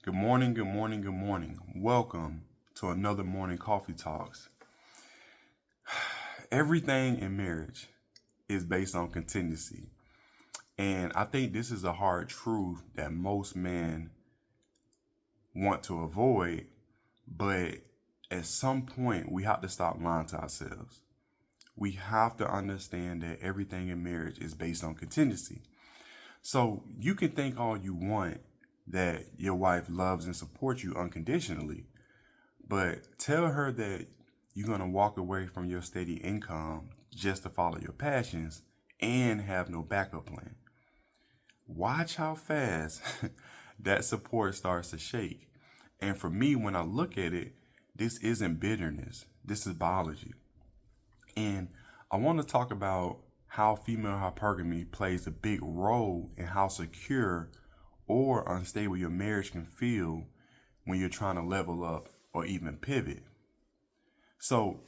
Good morning, good morning, good morning. Welcome to another morning coffee talks. Everything in marriage is based on contingency. And I think this is a hard truth that most men want to avoid, but at some point we have to stop lying to ourselves. We have to understand that everything in marriage is based on contingency. So you can think all you want that your wife loves and supports you unconditionally, but tell her that you're going to walk away from your steady income just to follow your passions and have no backup plan. Watch how fast that support starts to shake. And for me, when I look at it, this isn't bitterness, this is biology. And I want to talk about how female hypergamy plays a big role in how secure or unstable your marriage can feel when you're trying to level up or even pivot. So,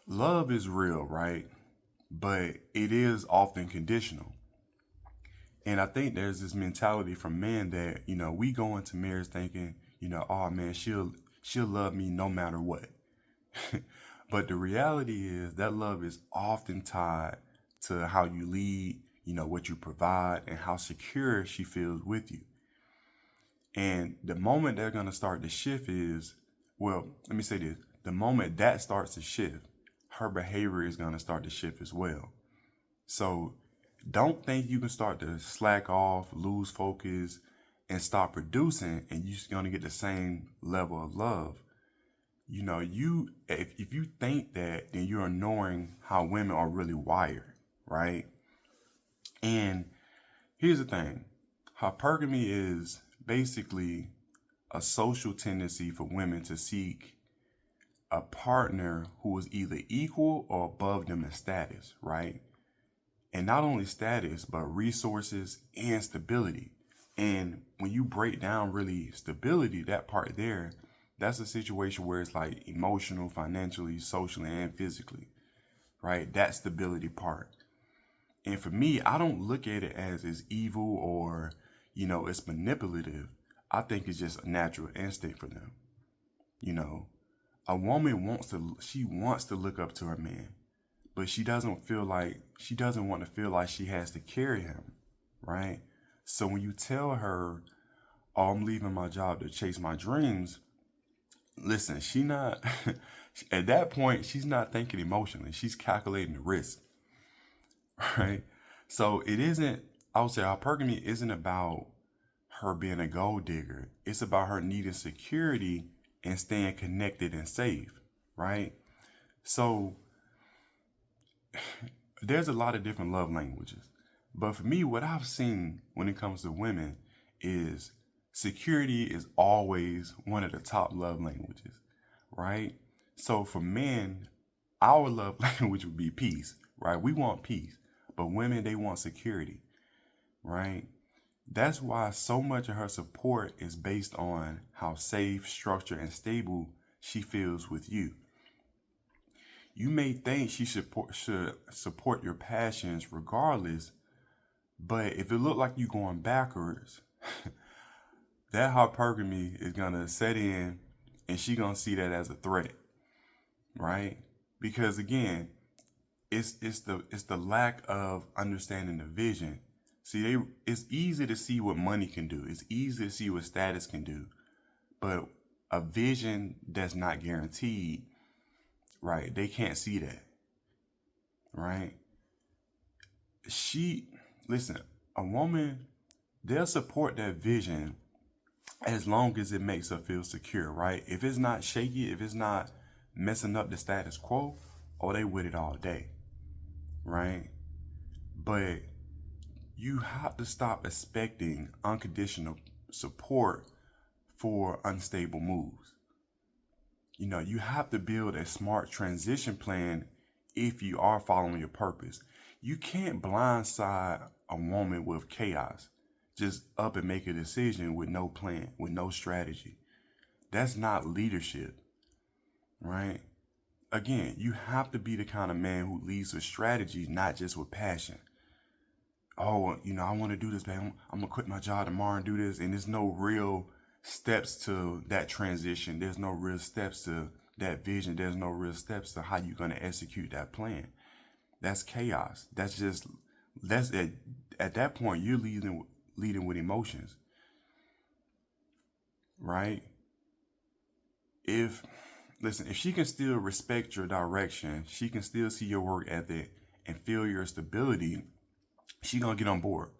love is real, right? But it is often conditional. And I think there's this mentality from men that, we go into marriage thinking, oh man, she'll love me no matter what. But the reality is that love is often tied to how you lead, what you provide, and how secure she feels with you. And the moment they're going to start to shift is, well, let me say this. The moment that starts to shift, her behavior is going to start to shift as well. So don't think you can start to slack off, lose focus, and stop producing, and you're going to get the same level of love. If you think that, then you're ignoring how women are really wired, right? And here's the thing. Hypergamy is basically a social tendency for women to seek a partner who is either equal or above them in status, right? And not only status, but resources and stability. And when you break down really stability, that part there, that's a situation where it's like emotional, financially, socially, and physically, right? That stability part. And for me, I don't look at it as it's evil or, it's manipulative. I think it's just a natural instinct for them. You know, a woman she wants to look up to her man, but she doesn't want to feel like she has to carry him, right? So when you tell her, oh, I'm leaving my job to chase my dreams, listen, she not, at that point, she's not thinking emotionally. She's calculating the risk, right? So it isn't, I would say hypergamy isn't about her being a gold digger. It's about her needing security and staying connected and safe, right? So there's a lot of different love languages. But for me, what I've seen when it comes to women is security is always one of the top love languages, right? So for men, our love language would be peace, right? We want peace. But women, they want security, right? That's why so much of her support is based on how safe, structured, and stable she feels with you. You may think she should support your passions regardless, but if it look like you going backwards, that hypergamy is gonna set in, and she gonna see that as a threat, right? Because again, it's the lack of understanding the vision. See, it's easy to see what money can do. It's easy to see what status can do, but a vision that's not guaranteed, right? They can't see that, right? She Listen, a woman, they'll support that vision as long as it makes her feel secure, right? If it's not shaky, if it's not messing up the status quo, oh, they with it all day, right? But you have to stop expecting unconditional support for unstable moves. You have to build a smart transition plan if you are following your purpose. You can't blindside a woman with chaos, just up and make a decision with no plan, with no strategy. That's not leadership, right? Again, you have to be the kind of man who leads with strategy, not just with passion. oh, I want to do this, man. I'm gonna quit my job tomorrow and do this. And there's no real steps to that transition. There's no real steps to that vision. There's no real steps to how you're gonna execute that plan. That's chaos. That's at that point you're leading with emotions, right? If Listen, if she can still respect your direction, she can still see your work ethic and feel your stability, she gonna get on board.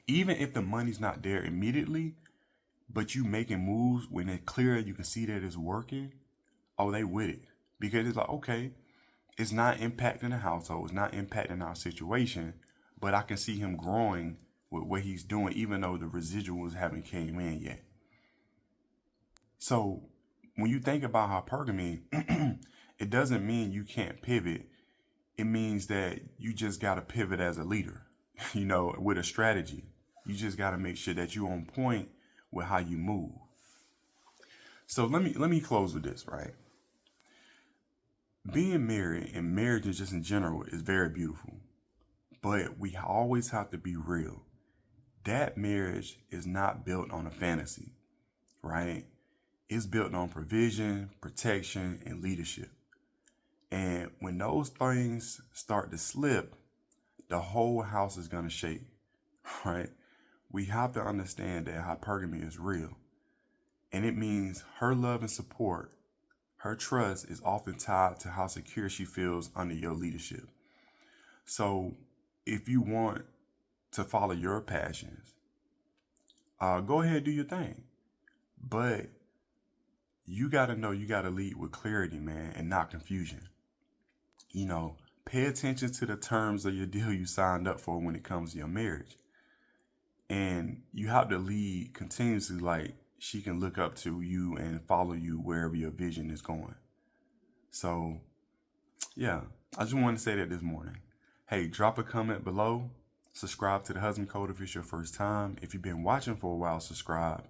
Even if the money's not there immediately, but you making moves when it's clear, you can see that it's working. Oh, they with it, because it's like, okay, it's not impacting the household, it's not impacting our situation, but I can see him growing with what he's doing, even though the residuals haven't came in yet. So when you think about hypergamy, it doesn't mean you can't pivot. It means that you just got to pivot as a leader, with a strategy. You just got to make sure that you're on point with how you move. So let me close with this, right? Being married and marriage just in general is very beautiful, but we always have to be real. That marriage is not built on a fantasy, right? It's built on provision, protection, and leadership. And when those things start to slip, the whole house is going to shake, right? We have to understand that hypergamy is real. And it means her love and support, her trust is often tied to how secure she feels under your leadership. So if you want to follow your passions, go ahead and do your thing. But you got to know you got to lead with clarity, man, and not confusion. Pay attention to the terms of your deal you signed up for when it comes to your marriage. And you have to lead continuously, like she can look up to you and follow you wherever your vision is going. So, yeah, I just wanted to say that this morning. Hey, drop a comment below. Subscribe to the Husband Code if it's your first time. If you've been watching for a while, subscribe.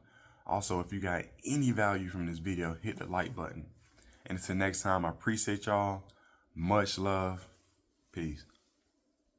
Also, if you got any value from this video, hit the like button. And until next time, I appreciate y'all. Much love. Peace.